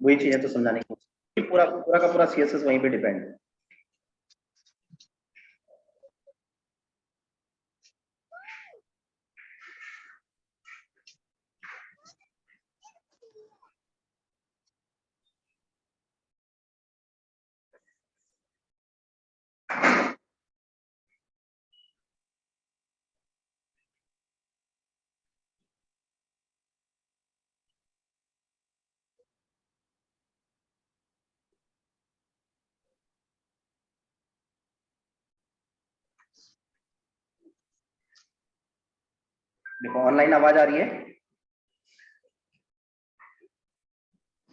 वही चीजें तो समझाने की, पूरा पूरा का पूरा सीएसएस वहीं पे डिपेंड है। देखो ऑनलाइन आवाज आ रही है?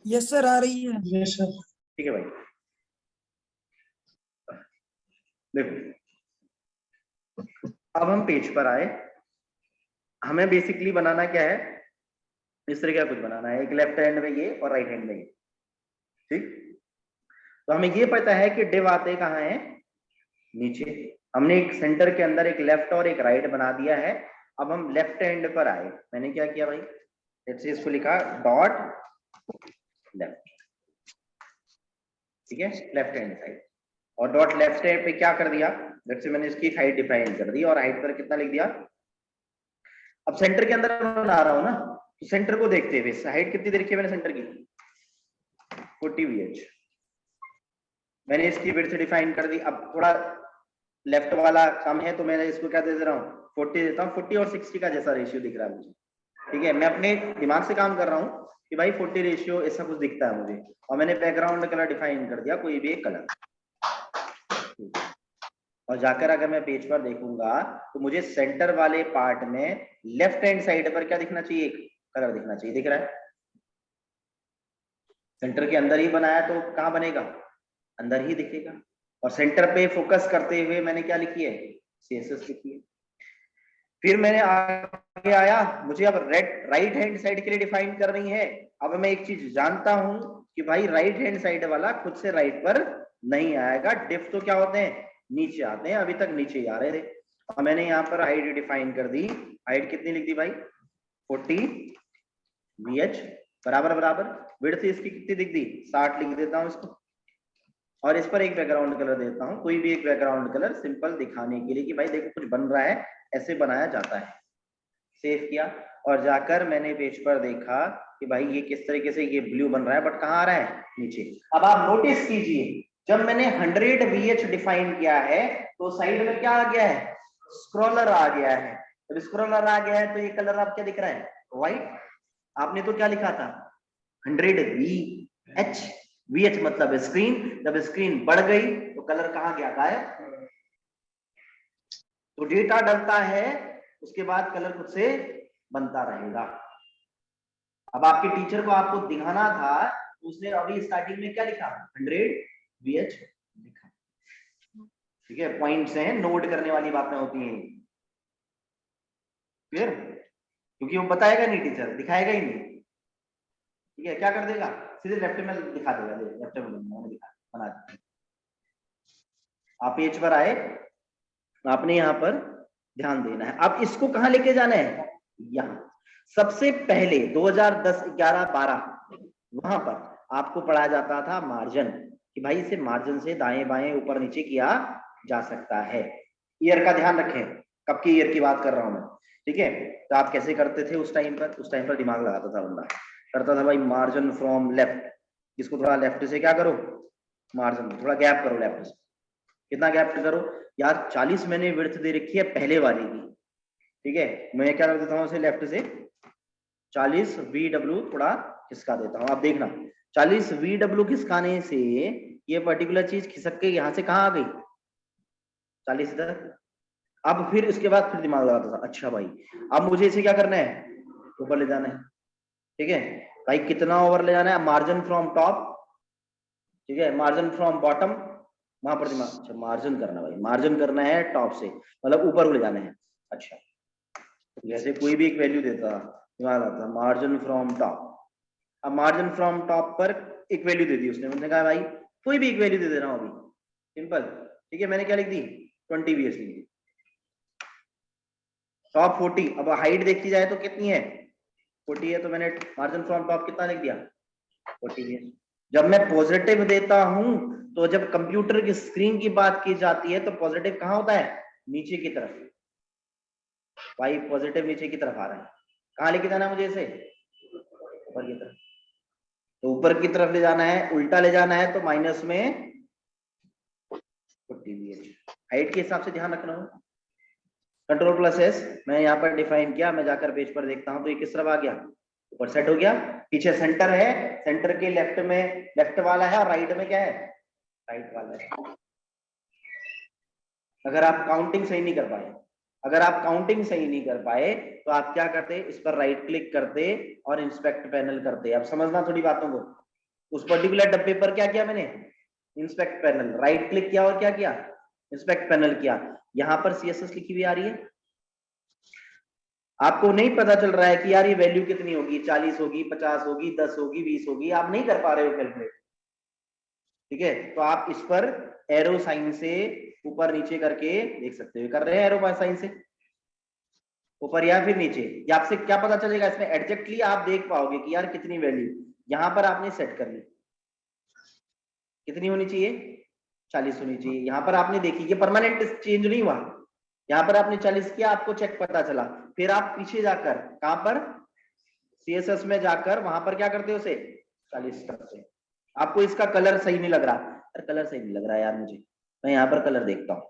यस सर, आ रही है। Yes sir. ठीक है भाई, देखो अब हम पेज पर आए। हमें बेसिकली बनाना क्या है, इस तरह का कुछ बनाना है, एक लेफ्ट हैंड में ये और राइट हैंड में ये। ठीक, तो हमें ये पता है कि डिव आते कहाँ है, नीचे। हमने एक सेंटर के अंदर एक लेफ्ट और एक राइट बना दिया है। अब हम लेफ्ट हैंड पर आए। मैंने क्या किया भाई, जैसे इसको लिखा डॉट लेफ्ट, ठीक है, लेफ्ट हैंड साइड। और डॉट लेफ्ट हैंड पे क्या कर दिया, जैसे मैंने इसकी हाइट डिफाइन कर दी और हाइट पर कितना लिख दिया। अब सेंटर के अंदर बना रहा हूं ना, तो सेंटर को देखते हुए हाइट कितनी दे रखी है मैंने सेंटर की, 40 VH। मैंने इसकी विड्थ डिफाइन कर दी। अब थोड़ा लेफ्ट वाला कम है तो मैं इसको क्या दे दे रहा हूँ, 40 देता हूँ। 40 और 60 का जैसा रेशियो दिख रहा है मुझे, ठीक है। मैं अपने दिमाग से काम कर रहा हूँ कि भाई 40 रेशियो ऐसा कुछ दिखता है मुझे, और मैंने बैकग्राउंड कलर डिफाइन कर दिया, कोई भी एक कलर। और जाकर अगर मैं पेज पर देखूंगा तो मुझे सेंटर वाले पार्ट में लेफ्ट हैंड साइड पर क्या दिखना चाहिए, एक कलर दिखना चाहिए। दिख रहा है? सेंटर के अंदर ही बनाया तो कहाँ बनेगा, अंदर ही दिखेगा। और सेंटर पे फोकस करते हुए मैंने क्या लिखी है, सीएसएस लिखी है। फिर मैंने आगे आया, मुझे अब राइट हैंड साइड के लिए डिफाइन करनी है। अब मैं एक चीज जानता हूं कि भाई राइट हैंड साइड वाला खुद से राइट पर नहीं आएगा, डिफ तो क्या होते हैं, नीचे आते हैं, अभी तक नीचे ही आ रहे थे। और मैंने यहाँ पर हाइट डिफाइन कर दी। हाइट कितनी लिख दी भाई, 40 VH बराबर बराबर। विड्थ इसकी कितनी लिख दी, 60 लिख देता हूँ इसको। और इस पर एक बैकग्राउंड कलर देता हूँ, कोई भी एक बैकग्राउंड कलर, सिंपल दिखाने के लिए कि भाई देखो कुछ बन रहा है, ऐसे बनाया जाता है। सेव किया और जाकर मैंने पेज पर देखा कि भाई ये किस तरीके से ये ब्लू बन रहा है, बट कहाँ आ रहा है, नीचे। अब आप नोटिस कीजिए, जब मैंने 100 VH डिफाइन किया है तो साइड में क्या आ गया है, स्क्रॉलर आ गया है। जब स्क्रॉलर आ गया है तो ये कलर आप क्या दिख रहा है, व्हाइट। आपने तो क्या लिखा था, 100 VH। VH मतलब स्क्रीन, जब स्क्रीन बढ़ गई तो कलर कहाँ गया, गायब। तो डेटा डलता है, उसके बाद कलर खुद से बनता रहेगा। अब आपके टीचर को आपको दिखाना था, उसने अभी स्टार्टिंग में क्या लिखा, 100 VH लिखा। ठीक है, पॉइंट्स हैं, नोट करने वाली बातें होती हैं। क्लियर? क्योंकि वो बताएगा नहीं टीचर, दिखाएगा ही नहीं। ठीक है, क्या कर देगा, सीधे लेफ्ट में दिखा देगा, लेफ्ट में दिखा बना दिया। आप पेज पर आए, आपने यहाँ पर ध्यान देना है। अब इसको कहाँ लेके जाना है, यहाँ। सबसे पहले 2010, 11, 12 वहां पर आपको पढ़ाया जाता था मार्जिन, कि भाई इसे मार्जिन से दाएं बाएं ऊपर नीचे किया जा सकता है। ईयर का ध्यान रखें, कब की ईयर की बात कर रहा हूं मैं, ठीक है। तो आप कैसे करते थे उस टाइम पर, उस टाइम पर दिमाग लगाता था बंदा, करता था भाई मार्जिन फ्रॉम लेफ्ट, इसको थोड़ा लेफ्ट से क्या करो, मार्जिन थोड़ा गैप करो लेफ्ट से। कितना गैप करो यार, 40 मैंने विड्थ दे रखी है पहले वाली की, ठीक है। मैं क्या कर देता हूँ उसे लेफ्ट से 40 VW थोड़ा खिसका देता हूँ। आप देखना 40 VW खिसकाने से ये पर्टिकुलर चीज खिसक के यहाँ से कहाँ आ गई, 40 इधर। अब फिर इसके बाद फिर दिमाग लगाता था, अच्छा भाई अब मुझे इसे क्या करना है, ऊपर ले जाना है। ठीक है भाई, कितना ओवर ले जाना है, मार्जिन फ्रॉम टॉप, ठीक है, मार्जिन फ्रॉम बॉटम, वहां पर दिमाग, अच्छा मार्जिन करना भाई, मार्जिन करना है टॉप से, मतलब ऊपर ले जाना है। अच्छा, जैसे कोई भी एक वैल्यू देता, दिमाग आता मार्जिन फ्रॉम टॉप। अब मार्जिन फ्रॉम टॉप पर एक वैल्यू दे दी उसने, मैंने कहा भाई कोई भी एक वैल्यू दे दे रहा हूं अभी, सिंपल। ठीक है, मैंने क्या लिख दी, 20 VH लिख दी। टॉप 40, अब हाइट देखी जाए तो कितनी है, 40 है, तो मैंने मार्जिन फ्रॉम टॉप कितना लिख दिया, 40 जब मैं पॉजिटिव देता हूं तो जब कंप्यूटर की स्क्रीन की बात की जाती है तो पॉजिटिव कहां होता है? नीचे की तरफ। भाई पॉजिटिव नीचे की तरफ आ रहा है, कहां लेके जाना है मुझे इसे? ऊपर की तरफ। तो ऊपर की तरफ ले जाना है, उल्टा ले जाना है तो माइनस में 40 हाइट के हिसाब से ध्यान रखना होगा। कंट्रोल प्लस एस मैं यहाँ पर डिफाइन किया, मैं जाकर पेज पर देखता हूँ तो ये किस तरफ आ गया? ऊपर सेट हो गया। पीछे सेंटर है, सेंटर के लेफ्ट में लेफ्ट वाला है और राइट में क्या है? राइट वाला है। अगर आप काउंटिंग सही नहीं कर पाए, अगर आप काउंटिंग सही नहीं कर पाए तो आप क्या करते? इस पर राइट क्लिक करते और इंस्पेक्ट पैनल करते। अब समझना थोड़ी बातों को। उस पर्टिकुलर डब्बे पर क्या किया मैंने? इंस्पेक्ट पैनल, राइट क्लिक किया और क्या किया? इंस्पेक्ट पैनल किया। यहां पर सीएसएस लिखी हुई आ रही है, आपको नहीं पता चल रहा है कि यार ये वैल्यू कितनी होगी, 40 होगी, 50 होगी, 10 होगी, 20 होगी, आप नहीं कर पा रहे हो कैलकुलेट। ठीक है, तो आप इस पर एरो साइन से ऊपर नीचे करके देख सकते हो। कर रहे हैं एरो साइन से ऊपर या फिर नीचे, या आपसे क्या पता चलेगा? इसमें एग्जैक्टली आप देख पाओगे कि यार कितनी वैल्यू यहां पर आपने सेट कर ली, कितनी होनी चाहिए? 40 होनी चाहिए। यहां पर आपने देखी, ये परमानेंट चेंज नहीं हुआ। यहाँ पर आपने 40 किया, आपको चेक पता चला, फिर आप पीछे जाकर कहां पर? सीएसएस में जाकर वहां पर क्या करते हो? उसे 40 करते। आपको इसका कलर सही नहीं लग रहा, यार कलर सही नहीं लग रहा यार मुझे, मैं यहाँ पर कलर देखता हूँ।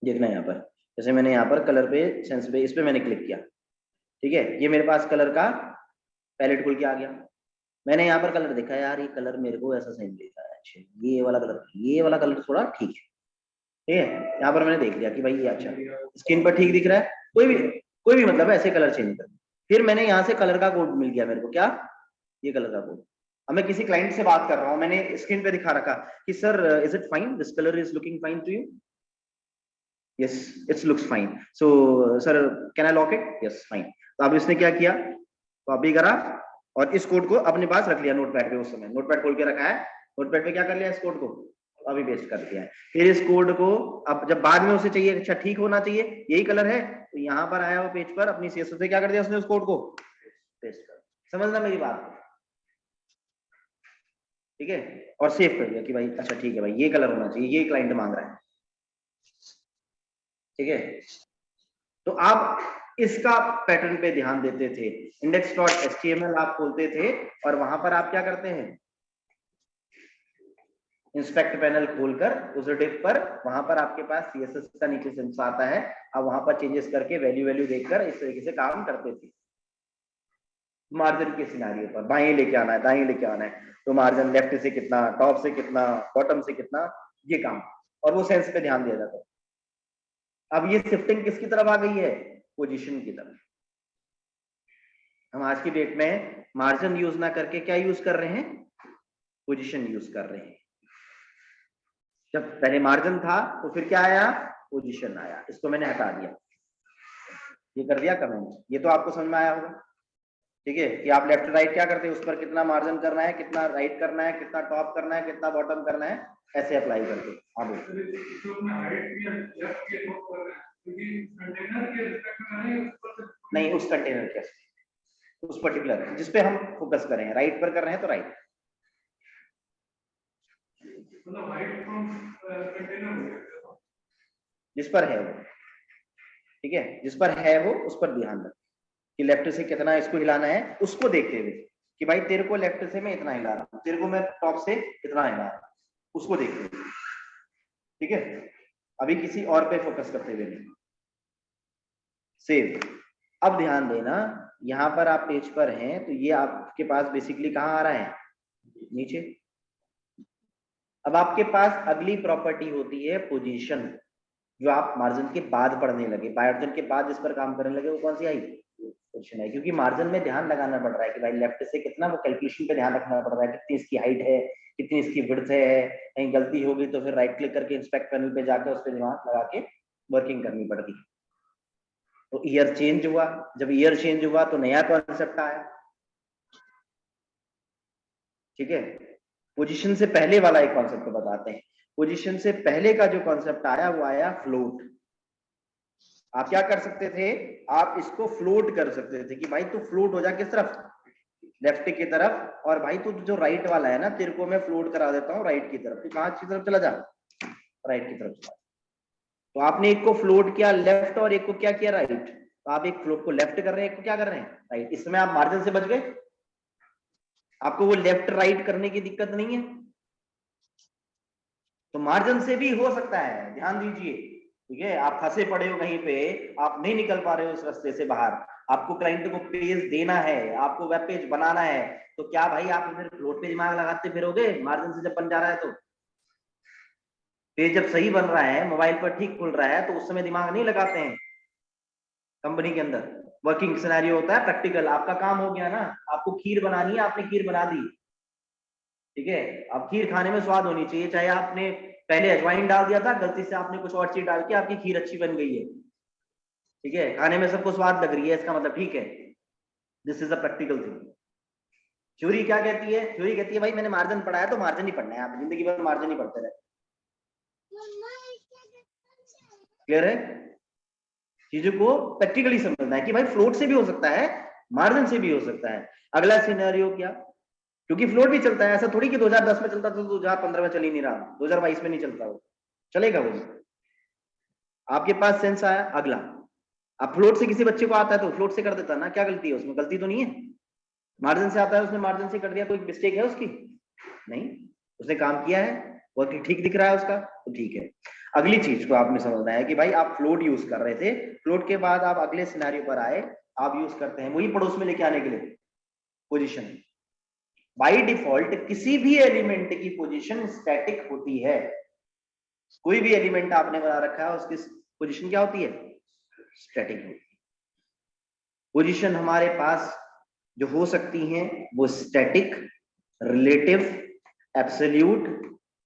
देखना यहाँ पर, जैसे मैंने यहाँ पर कलर पे सेंस पे इस पे मैंने क्लिक किया, ठीक है, ये मेरे पास कलर का पैलेट खुल के आ गया। मैंने यहाँ पर कलर देखा, यार ये कलर मेरे को ऐसा सही नहीं दिख रहा है, अच्छा ये वाला कलर थोड़ा ठीक है। ठीक है, यहाँ पर मैंने देख लिया कि भाई ये अच्छा स्क्रीन पर ठीक दिख रहा है, कोई भी मतलब ऐसे कलर चेंज कर। फिर मैंने यहाँ से कलर का कोड मिल गया मेरे को, क्या? ये कलर का कोड। अब मैं किसी क्लाइंट से बात कर रहा हूँ, मैंने स्क्रीन पे दिखा रखा कि sir is it fine, this colour is looking fine to you? Yes it's looks fine. So sir can I lock it? Yes fine. तो अब इसने क्या किया? कॉपी करा और इस कोड को अपने पास रख लिया नोटपैड पे। उस समय नोटपैड खोल के रखा है, नोटपैड पे क्या कर लिया? इस कोड को अभी पेस्ट कर दिया है। फिर इस कोड को अब जब बाद में उसे चाहिए, अच्छा ठीक होना चाहिए, यही कलर है, तो यहाँ पर आया वो पेज पर अपनी सीएसएस से क्या कर दिया उसने? उस कोड को पेस्ट कर। समझना मेरी बात? ठीक है, और सेव कर दिया कि भाई अच्छा ठीक है भाई ये कलर होना चाहिए, ये क्लाइंट मांग रहा है। ठीक है, तो आप इसका पैटर्न पे ध्यान देते थे। index.html आप खोलते थे और वहां पर आप क्या करते हैं? इंस्पेक्ट पैनल खोलकर उस डिप पर वहां पर आपके पास सीएसएस का नीचे सेंस आता है, आप वहां पर चेंजेस करके वैल्यू देखकर इस तरीके से काम करते थे। मार्जिन के सिनारियो पर बाएं लेके आना है, दाएं लेके आना है, तो मार्जिन लेफ्ट से कितना, टॉप से कितना, बॉटम से कितना, ये काम, और वो सेंस पे ध्यान दिया जाता है। अब ये शिफ्टिंग किसकी तरफ आ गई है? पोजीशन की तरफ। हम आज की डेट में मार्जिन यूज ना करके क्या यूज कर रहे हैं? पोजीशन यूज कर रहे हैं। जब पहले मार्जिन था तो फिर क्या आया? पोजीशन आया। इसको मैंने हटा दिया, ये कर दिया कमेंट। ये तो आपको समझ में आया होगा। ठीक है, कि आप लेफ्ट राइट क्या करते हैं, उस पर कितना मार्जिन करना है, कितना राइट करना है, कितना टॉप करना है, कितना बॉटम करना है, ऐसे अप्लाई करके। हाँ नहीं, उस कंटेनर के उस पर्टिकुलर जिस पे हम फोकस कर रहे हैं, राइट पर कर रहे हैं तो राइट, जिस पर है वो। ठीक है, जिस पर है वो उस पर ध्यान रख कि लेफ्ट से कितना इसको हिलाना है, उसको देखते हुए कि भाई तेरे को लेफ्ट से मैं इतना हिला रहा हूँ, तेरे को मैं टॉप से इतना हिला रहा हूँ, उसको देखते हुए। ठीक है, अभी किसी और पे फोकस करते हुए नहीं। सेव। अब ध्यान देना, यहाँ पर आप पेज पर हैं तो ये आपके पास बेसिकली कहाँ आ रहा है? नीचे। अब आपके पास अगली प्रॉपर्टी होती है पोजीशन, जो आप मार्जिन के बाद पढ़ने लगे, मार्जिन के बाद इस पर काम करने लगे, वो कौन सी आई? पोजीशन है। क्योंकि मार्जिन में ध्यान लगाना पड़ रहा है कि भाई लेफ्ट से कितना, वो कैलकुलेशन पे ध्यान रखना पड़ रहा है, कितनी इसकी हाइट है, कितनी इसकी विड्थ है, कहीं गलती होगी तो फिर राइट क्लिक करके इंस्पेक्ट पैनल पे जाकर उस पर दिमाग लगा के वर्किंग करनी पड़ती है। तो ईयर चेंज हुआ, जब ईयर चेंज हुआ तो नया कॉन्सेप्ट आया। ठीक है, पोजीशन से पहले वाला एक कॉन्सेप्ट बताते हैं। पोजीशन से पहले का जो कॉन्सेप्ट आया वो आया फ्लोट। आप क्या कर सकते थे? आप इसको फ्लोट कर सकते थे कि भाई तू फ्लोट हो जा किस तरफ? लेफ्ट की तरफ। और भाई तू जो राइट वाला है ना, तेरे को मैं फ्लोट करा देता हूँ राइट की तरफ। तू कहाँ की तरफ चला जा, राइट की तरफ चला। तो आपने एक को फ्लोट किया लेफ्ट और एक को क्या किया राइट। तो आप एक फ्लोट को लेफ्ट कर रहे हैं, एक को क्या कर रहे हैं राइट। इसमें आप मार्जिन से बच गए, आपको वो लेफ्ट राइट करने की दिक्कत नहीं है। तो मार्जिन से भी हो सकता है, ध्यान दीजिए। ठीक है, आप फंसे पड़े हो कहीं पे, आप नहीं निकल पा रहे हो उस रास्ते से बाहर, आपको क्लाइंट को पेज देना है, आपको वेब पेज बनाना है, तो क्या भाई आप फिर फ्लोट पे दिमाग लगाते फिरोगे मार्जिन से जब बन जा रहा है तो। पेज जब सही बन रहा है, मोबाइल पर ठीक खुल रहा है, तो उस समय दिमाग नहीं लगाते हैं। कंपनी के अंदर वर्किंग सिनेरियो होता है प्रैक्टिकल, आपका काम हो गया ना, आपको खीर बनानी है, आपने खीर बना दी। ठीक है, अब खीर खाने में स्वाद होनी चाहिए, चाहे आपने पहले अजवाइन डाल दिया था, गलती से आपने कुछ और चीज डाल के आपकी खीर अच्छी बन गई है। ठीक है, खाने में सबको स्वाद लग रही है, इसका मतलब ठीक है, this is a practical thing. Theory क्या कहती है, थ्योरी कहती है भाई मैंने मार्जिन पढ़ा है तो मार्जिन ही पढ़ना है, आप जिंदगी भर मार्जिन ही पढ़ते रहे। क्लियर है, चीजों को प्रैक्टिकली समझना है कि भाई फ्लोट से भी हो सकता है, मार्जिन से भी हो सकता है। अगला सिनेरियो क्या, क्योंकि फ्लोट भी चलता है, ऐसा थोड़ी कि 2010 में चलता था तो 2015 में चल ही नहीं रहा, 2022 में नहीं चलता, वो चलेगा वो भी। आपके पास सेंस आया। अगला, अब फ्लोट से किसी बच्चे को आता है तो फ्लोट से कर देता ना, क्या गलती है उसमें, गलती तो नहीं है। मार्जिन से आता है, उसने मार्जिन से कर दिया, कोई मिस्टेक है उसकी नहीं, उसने काम किया है, वो ठीक दिख रहा है उसका, तो ठीक है। अगली चीज को आपने समझना है कि भाई आप फ्लोट यूज कर रहे थे, फ्लोट के बाद आप अगले सिनेरियो पर आए, आप यूज करते हैं वही पड़ोस में लेके आने के लिए पोजीशन। बाय डिफॉल्ट किसी भी एलिमेंट की पोजीशन स्टैटिक होती है, कोई भी एलिमेंट आपने बना रखा है उसकी पोजीशन क्या होती है, स्टैटिक होती है। पोजीशन हमारे पास जो हो सकती हैं वो static, relative, absolute,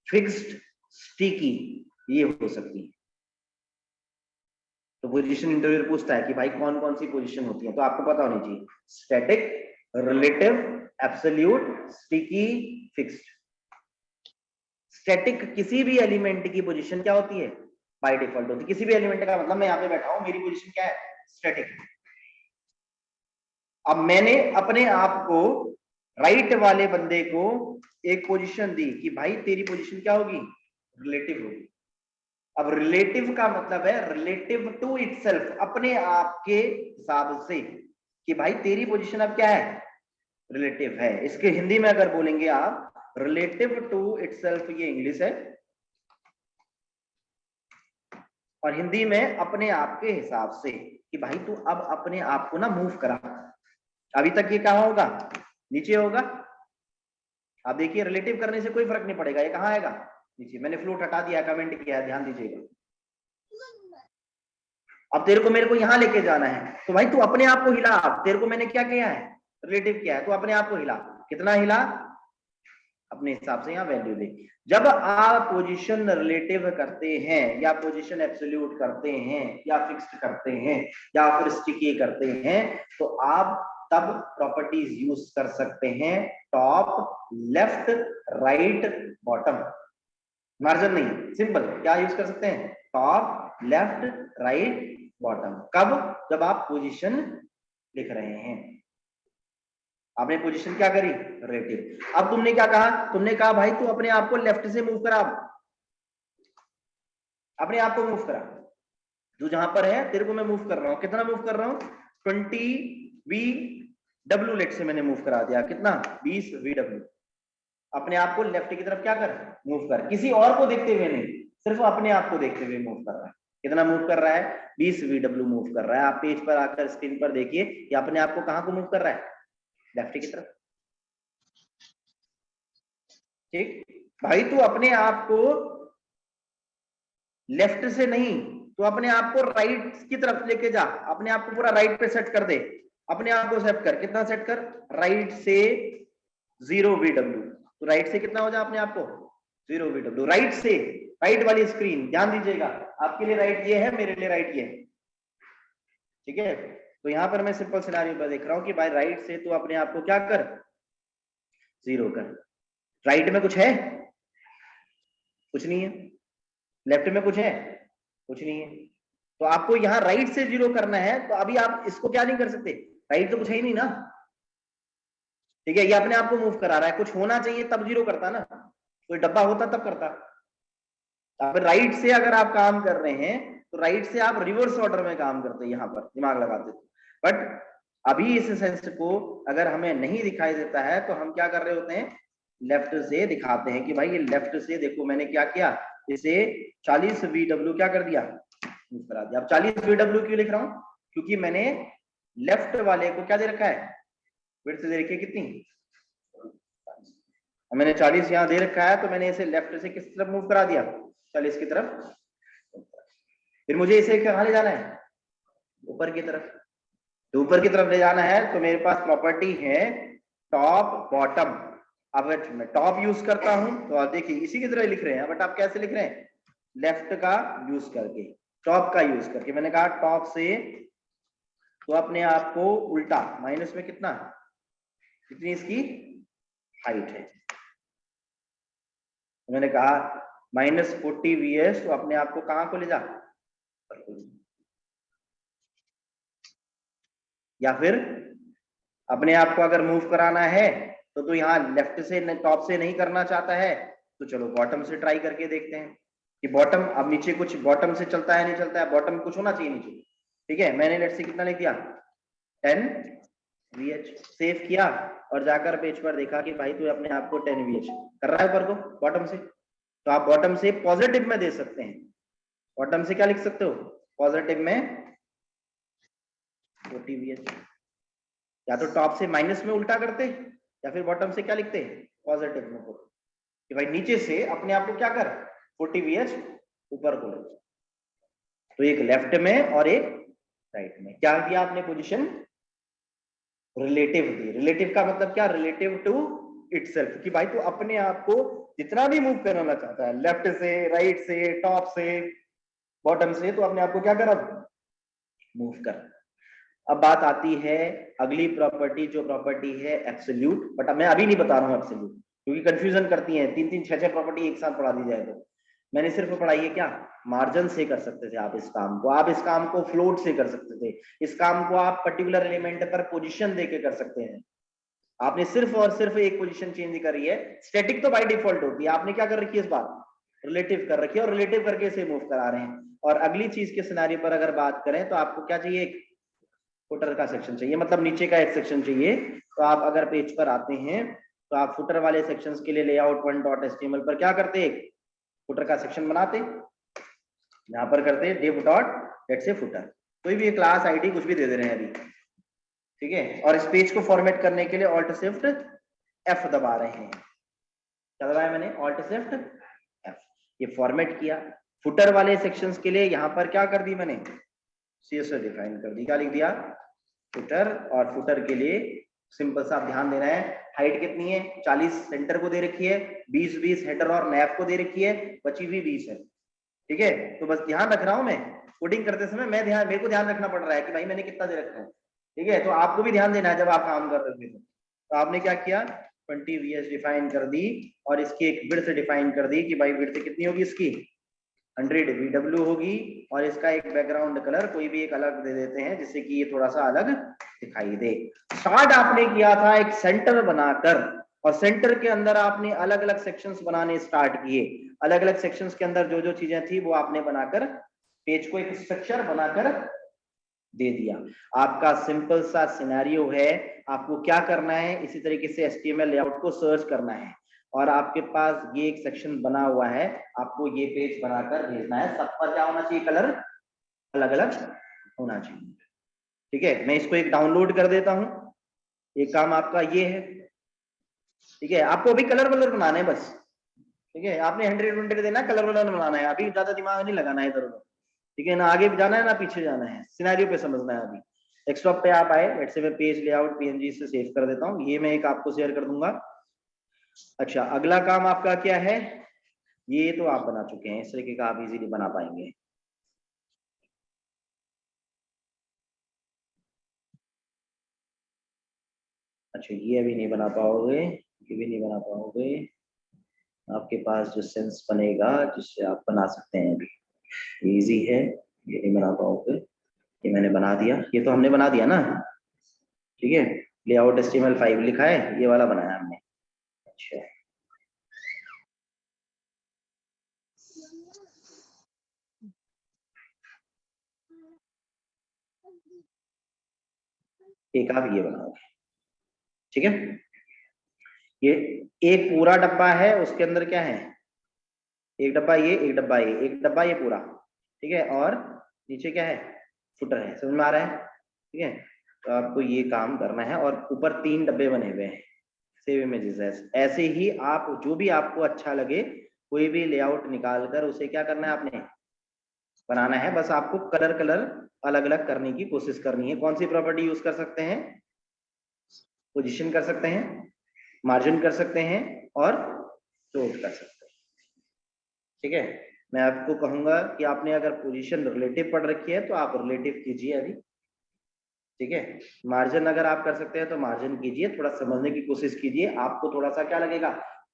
fixed, sticky, ये हो सकती है। तो पोजीशन इंटरव्यू पूछता है कि भाई कौन कौन सी पोजीशन होती है, तो आपको पता होनी चाहिए, static, relative, absolute, sticky, fixed. Static किसी भी एलिमेंट की पोजीशन क्या होती है, बाय डिफॉल्ट होती है। किसी भी एलिमेंट का मतलब मैं यहाँ पे बैठा हूं, मेरी पोजीशन क्या है, स्टैटिक। अब मैंने अपने आप को, राइट वाले बंदे को एक पोजीशन दी कि भाई तेरी पोजीशन क्या होगी, रिलेटिव होगी। अब रिलेटिव का मतलब है रिलेटिव टू इटसेल्फ, अपने आप के हिसाब से, कि भाई तेरी पोजीशन अब क्या है, रिलेटिव है। इसके हिंदी में अगर बोलेंगे आप, रिलेटिव टू इटसेल्फ, ये इंग्लिश है, और हिंदी में अपने आप के हिसाब से, कि भाई तू अब अपने आप को ना मूव करा। अभी तक ये कहाँ होगा, नीचे होगा। आप देखिए रिलेटिव करने से कोई फर्क नहीं पड़ेगा, ये कहाँ आएगा, नीचे। मैंने फ्लोट हटा दिया, कमेंट किया है, ध्यान दीजिएगा। अब तेरे को मेरे को यहां लेके जाना है, तो भाई तू अपने आप को हिला। तेरे को मैंने क्या किया है, रिलेटिव किया है, तो अपने आप को हिला। कितना हिला, अपने हिसाब से यहाँ वैल्यू दे। जब आप पोजीशन रिलेटिव करते हैं, या पोजीशन एब्सोल्यूट करते हैं, या फिक्स्ड करते हैं, या फिर स्टिकी करते हैं, तो आप तब प्रॉपर्टीज यूज कर सकते हैं, top, left, right, bottom. Margin नहीं, सिंपल क्या यूज कर सकते हैं, टॉप, लेफ्ट, राइट, बॉटम। कब, जब आप पोजीशन लिख रहे हैं। आपने पोजीशन क्या करी, रिलेटिव। अब तुमने क्या कहा, तुमने कहा भाई तू अपने आप को लेफ्ट से मूव करा, अपने आप को मूव करा। तू जहां पर है, तेरे को मैं मूव कर रहा हूं, कितना मूव कर रहा हूं, 20 VW लेट से मैंने मूव करा दिया, कितना, 20 VW। अपने आप को लेफ्ट की तरफ क्या कर, मूव कर, किसी और को देखते हुए नहीं, सिर्फ अपने आप को देखते हुए मूव कर रहा है। कितना मूव कर रहा है, 20 VW मूव कर रहा है। आप पेज पर आकर स्क्रीन पर देखिए कि अपने आप को कहां को मूव कर रहा है, लेफ्ट की तरफ। ठीक, भाई तू अपने आप को लेफ्ट से नहीं, तो अपने आप को राइट की तरफ लेके जा, अपने आप को पूरा राइट पे सेट कर दे। अपने आप को सेट कर, कितना सेट कर, राइट से 0 VW। तो राइट से कितना हो जाए अपने आप को, 0 VW। राइट से, राइट वाली स्क्रीन, ध्यान दीजिएगा, आपके लिए राइट ये है, मेरे लिए राइट ये है। ठीक है, तो यहां पर मैं सिंपल सिनेरियो पर देख रहा हूं कि भाई राइट से तू अपने आप को क्या कर, 0 कर। राइट में कुछ है, कुछ नहीं है। लेफ्ट में कुछ है, कुछ नहीं है। तो आपको यहाँ राइट से 0 करना है, तो अभी आप इसको क्या नहीं कर सकते, राइट तो कुछ है ही नहीं ना। ठीक है, ये अपने आप को मूव करा रहा है, कुछ होना चाहिए तब जीरो करता ना, कोई डब्बा होता तब करता। अब राइट से अगर आप काम कर रहे हैं तो राइट से आप रिवर्स ऑर्डर में काम करते हैं, यहाँ पर दिमाग लगाते थे। बट अभी इस सेंस को अगर हमें नहीं दिखाई देता है तो हम क्या कर रहे होते हैं, लेफ्ट से दिखाते हैं कि भाई ये लेफ्ट से देखो मैंने क्या किया, इसे 40 VW क्या कर दिया, करा दिया। अब 40 VW क्यों लिख रहा हूं, क्योंकि मैंने लेफ्ट वाले को क्या दे रखा है, विड्थ दे रखी है कितनी, मैंने 40 यहाँ दे रखा है, तो मैंने इसे लेफ्ट से किस तरफ मूव करा दिया, 40 की तरफ। फिर मुझे इसे कहाँ ले जाना है, ऊपर की तरफ। तो ऊपर की तरफ ले जाना है तो मेरे पास प्रॉपर्टी है टॉप बॉटम। अब मैं टॉप यूज करता हूं तो आप देखिए इसी की तरह लिख रहे हैं, बट आप कैसे लिख रहे हैं, लेफ्ट का यूज करके, टॉप का यूज करके। मैंने कहा टॉप से तो अपने आप को उल्टा माइनस में कितना, कितनी इसकी हाइट है, तो मैंने कहा -40 VS, तो अपने आप को कहां को ले जा, या फिर अपने आप को अगर मूव कराना है तो यहाँ लेफ्ट से टॉप से नहीं करना चाहता है तो चलो बॉटम से ट्राई करके देखते हैं कि बॉटम, अब नीचे कुछ बॉटम से चलता है नहीं चलता है, बॉटम कुछ होना चाहिए नीचे। ठीक है, मैंने लेट से कितना लिख दिया 10 VH, सेव किया और जाकर पेज पर देखा कि भाई तू अपने आप को 10 VH कर रहा है ऊपर को बॉटम से, तो आप बॉटम से पॉजिटिव में दे सकते हैं। बॉटम से क्या लिख सकते हो, पॉजिटिव में 40 VH, या तो टॉप से माइनस में उल्टा करते या फिर बॉटम से क्या लिखते पॉजिटिव में कि भाई नीचे से अपने आप को क्या कर 40 VH ऊपर को ले। तो एक लेफ्ट में और एक राइट में क्या किया आपने, पोजीशन रिलेटिव दी। रिलेटिव का मतलब क्या, रिलेटिव टू इटसेल्फ, कि भाई तू अपने आप को जितना भी मूव करना चाहता है, लेफ्ट से, राइट से, टॉप से, बॉटम से, तो अपने आप को क्या कर अब मूव कर। अब बात आती है अगली प्रॉपर्टी, जो प्रॉपर्टी है एब्सोल्यूट, बट मैं अभी नहीं बता रहा हूँ एब्सोल्यूट, क्योंकि कंफ्यूजन करती है, 3-3 6-6 प्रॉपर्टी एक साथ पढ़ा दी जाए तो। मैंने सिर्फ पढ़ाई है क्या, मार्जिन से कर सकते थे आप इस काम को, आप इस काम को फ्लोट से कर सकते थे, इस काम को आप पर्टिकुलर एलिमेंट पर पोजीशन देके कर सकते हैं। आपने सिर्फ और सिर्फ एक पोजीशन चेंज करी है, स्टैटिक तो बाय डिफॉल्ट होती है, आपने क्या कर रखी है इस बार, रिलेटिव कर रखी है, और रिलेटिव करके इसे मूव करा रहे हैं। और अगली चीज के सिनेरियो पर अगर बात करें तो आपको क्या चाहिए, फुटर का सेक्शन चाहिए, मतलब नीचे का एक सेक्शन चाहिए। तो आप अगर पेज पर आते हैं तो आप फुटर वाले सेक्शंस के लिए लेआउट 1.html पर क्या करते, एक फुटर का सेक्शन बनाते, यहाँ पर करते div dot let's say footer, कोई भी क्लास आईडी कुछ भी दे दे रहे हैं अभी, ठीक है। और इस पेज को फॉर्मेट करने के लिए ऑल्ट शिफ्ट F दबा रहे हैं, क्या दबाया मैंने, ऑल्ट शिफ्ट F, ये फॉर्मेट किया। फुटर वाले सेक्शंस के लिए यहाँ पर क्या कर दी मैंने, CSS डिफाइन कर दी, क्या लिख दिया फुटर। और फुटर के लिए सिंपल सा आप ध्यान देना है, हाइट कितनी है 40 सेंटर को दे रखी है, 20 हेडर और नैप को दे रखी है, बची हुई 20 है। ठीक है, तो बस ध्यान रख रहा हूं मैं कोडिंग करते समय, मेरे को ध्यान रखना पड़ रहा है कि भाई मैंने कितना दे रखा है। ठीक है, तो आपको भी ध्यान देना है जब आप काम कर रहे हो। तो आपने क्या किया, 20 VH डिफाइन कर दी और इसकी एक विड्थ डिफाइन कर दी कि भाई विड्थ कितनी होगी इसकी 100 VW होगी, और इसका एक बैकग्राउंड कलर कोई भी एक अलग दे देते हैं जिससे कि ये थोड़ा सा अलग दिखाई दे। स्टार्ट आपने किया था एक सेंटर बनाकर, और सेंटर के अंदर आपने अलग अलग सेक्शंस बनाने स्टार्ट किए, अलग अलग सेक्शंस के अंदर जो जो चीजें थी वो आपने बनाकर पेज को एक स्ट्रक्चर बनाकर दे दिया। आपका सिंपल सा सिनेरियो है, आपको क्या करना है, इसी तरीके से HTML लेआउट को सर्च करना है, और आपके पास ये एक सेक्शन बना हुआ है, आपको ये पेज बनाकर भेजना है। सब पर क्या होना चाहिए, कलर अलग अलग होना चाहिए। ठीक है, मैं इसको एक डाउनलोड कर देता हूं, एक काम आपका ये है। ठीक है, आपको अभी कलर वलर बनाना है बस। ठीक है, आपने 100 देना, कलर वलर बनाना है, अभी ज्यादा दिमाग नहीं लगाना है इधर उधर। ठीक है ना, आगे जाना है ना पीछे जाना है, सिनेरियो पे समझना है। अभी डेस्कटॉप पे आप आए, लेट्स से मैं पेज लेआउट PNG से सेव कर देता हूँ, ये मैं एक आपको शेयर कर दूंगा। अच्छा, अगला काम आपका क्या है, ये तो आप बना चुके हैं, इस तरीके का आप इजीली बना पाएंगे। अच्छा, ये अभी नहीं बना पाओगे, ये भी नहीं बना पाओगे, आपके पास जो सेंस बनेगा जिससे आप बना सकते हैं, अभी इजी है, ये नहीं बना पाओगे, ये मैंने बना दिया, ये तो हमने बना दिया ना। ठीक है, लेआउट HTML5 लिखा है, ये वाला बनाया हमने। अच्छा एक आप ये बनाओ, ठीक है। ये एक पूरा डब्बा है, उसके अंदर क्या है, एक डब्बा ये, एक डब्बा ये, एक डब्बा ये पूरा, ठीक है। और नीचे क्या है, फुटर है, समझ में आ रहा है, ठीक है। तो आपको ये काम करना है और ऊपर 3 डब्बे बने हुए हैं सेव इमेजेस। ऐसे ही आप जो भी आपको अच्छा लगे कोई भी लेआउट निकाल कर उसे क्या करना है आपने बनाना है। बस आपको कलर अलग अलग करने की कोशिश करनी है। कौन सी प्रॉपर्टी यूज कर सकते हैं, पोजीशन कर सकते हैं, मार्जिन कर सकते हैं और फ्लोट कर सकते हैं, ठीक है। मैं आपको कहूंगा कि आपने अगर पोजीशन रिलेटिव पढ़ रखी है तो आप रिलेटिव कीजिए अभी, ठीक है। मार्जिन अगर आप कर सकते हैं तो मार्जिन कीजिए, थोड़ा समझने की कोशिश कीजिए। आपको थोड़ा सा क्या लगेगा,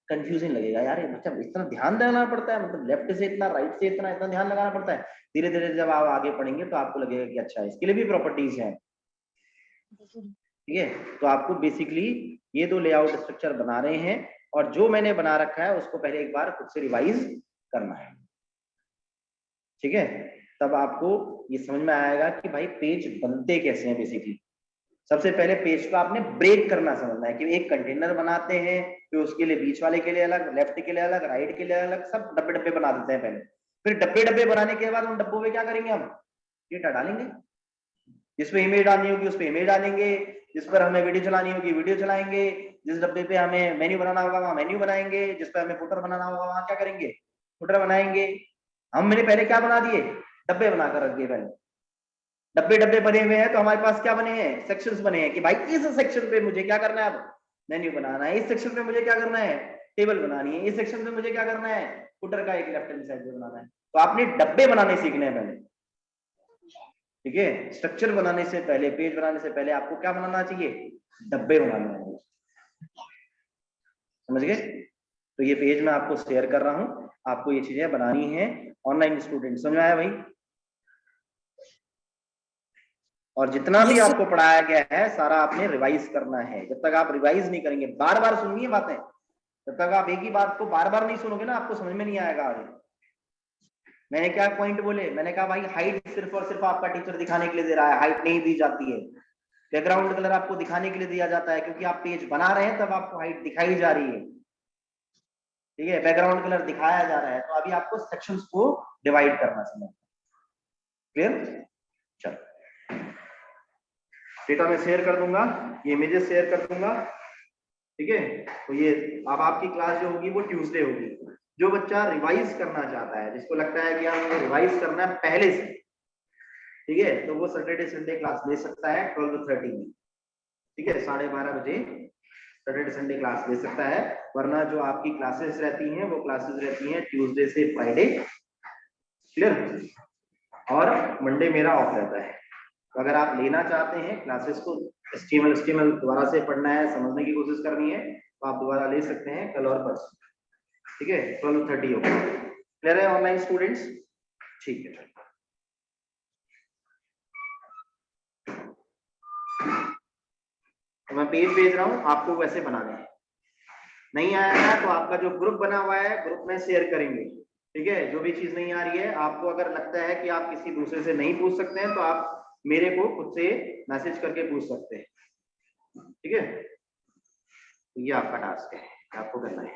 कंफ्यूजन लगेगा, यार ये मतलब इतना ध्यान देना पड़ता है, मतलब लेफ्ट से इतना, राइट से इतना इतना ध्यान लगाना पड़ता है। धीरे धीरे जब आप आगे पढ़ेंगे तो आपको लगेगा कि अच्छा इसके लिए भी प्रॉपर्टीज हैं, ठीक है। तो आपको बेसिकली ये 2 लेआउट स्ट्रक्चर बना रहे हैं और जो मैंने बना रखा है उसको पहले एक बार खुद से रिवाइज करना है, ठीक है। तब आपको ये समझ में आएगा कि भाई पेज बनते कैसे हैं। बेसिकली सबसे पहले पेज को आपने ब्रेक करना समझना है कि एक कंटेनर बनाते हैं, फिर उसके लिए बीच वाले के लिए अलग, लेफ्ट के लिए अलग, राइट के लिए अलग, सब डब्बे डब्बे बना देते हैं पहले। फिर डब्बे डब्बे बनाने के बाद उन डब्बों में क्या करेंगे, हम डेटा डालेंगे। जिस पे इमेज डालनी होगी उस पे इमेज डालेंगे, जिस पर हमें वीडियो चलानी होगी वीडियो चलाएंगे, जिस डब्बे पे हमें मेन्यू बनाना होगा वहां मेन्यू बनाएंगे, जिस पे हमें फुटर बनाना होगा वहां क्या करेंगे, फुटर बनाएंगे। मैंने पहले क्या बना दिए, डब्बे बनाकर रख दिए। पहले डब्बे डब्बे बने हुए हैं तो हमारे पास क्या बने हैं, सेक्शंस बने हैं कि भाई इस सेक्शन पे मुझे क्या करना है, अब मेन्यू बनाना है, इस सेक्शन पे मुझे क्या करना है, टेबल बनानी है, इस सेक्शन पे मुझे क्या करना है, फुटर का एक लेफ्ट हैंड साइड पे बनाना है। तो आपने डब्बे बनाने सीखने हैं पहले, ठीक है। स्ट्रक्चर बनाने से पहले, पेज बनाने से पहले आपको क्या बनाना चाहिए, डब्बे बनाने हैं, समझ गए। तो ये पेज मैं आपको शेयर कर रहा हूं, आपको ये चीजें बनानी है। ऑनलाइन स्टूडेंट समझ में आया भाई। और जितना भी यस सर। आपको पढ़ाया गया है सारा आपने रिवाइज करना है। जब तक आप रिवाइज नहीं करेंगे, बार बार सुनिए बातें, जब तक आप एक ही बात को बार बार नहीं सुनोगे ना आपको समझ में नहीं आएगा आगे। मैंने क्या पॉइंट बोले, मैंने कहा भाई हाइट सिर्फ और सिर्फ आपका टीचर दिखाने के लिए दे रहा है, हाइट नहीं दी जाती है। बैकग्राउंड कलर आपको दिखाने के लिए दिया जाता है क्योंकि आप पेज बना रहे हैं तब आपको हाइट दिखाई जा रही है, ठीक है। बैकग्राउंड कलर दिखाया जा रहा है तो अभी आपको सेक्शंस को डिवाइड करना चाहिए, क्लियर। चलो डेटा मैं शेयर कर दूंगा, ये इमेजेस शेयर कर दूंगा, ठीक है। तो ये अब आपकी क्लास जो होगी वो ट्यूसडे होगी। जो बच्चा रिवाइज करना चाहता है, जिसको लगता है कि हमें रिवाइज करना है पहले से, ठीक है, तो वो सैटरडे संडे क्लास ले सकता है 12:30 में, ठीक है। 12:30 बजे सैटरडे संडे क्लास ले सकता है। वरना जो आपकी क्लासेस रहती हैं वो क्लासेस रहती हैं ट्यूसडे से फ्राइडे, क्लियर। और मंडे मेरा ऑफ रहता है। तो अगर आप लेना चाहते हैं क्लासेस को, एचटीएमएल दोबारा से पढ़ना है, समझने की कोशिश करनी है, तो आप दोबारा ले सकते हैं कल और परसों, ठीक है। 12:30 होगा, क्लियर है ऑनलाइन स्टूडेंट्स, ठीक है। तो मैं पेज भेज रहा हूँ, आपको वैसे बनाना है। नहीं आया है तो आपका जो ग्रुप बना हुआ है ग्रुप में शेयर करेंगे, ठीक है। जो भी चीज नहीं आ रही है, आपको अगर लगता है कि आप किसी दूसरे से नहीं पूछ सकते हैं तो आप मेरे को खुद से मैसेज करके पूछ सकते हैं, ठीक है। ये आपका टास्क है, आपको करना है।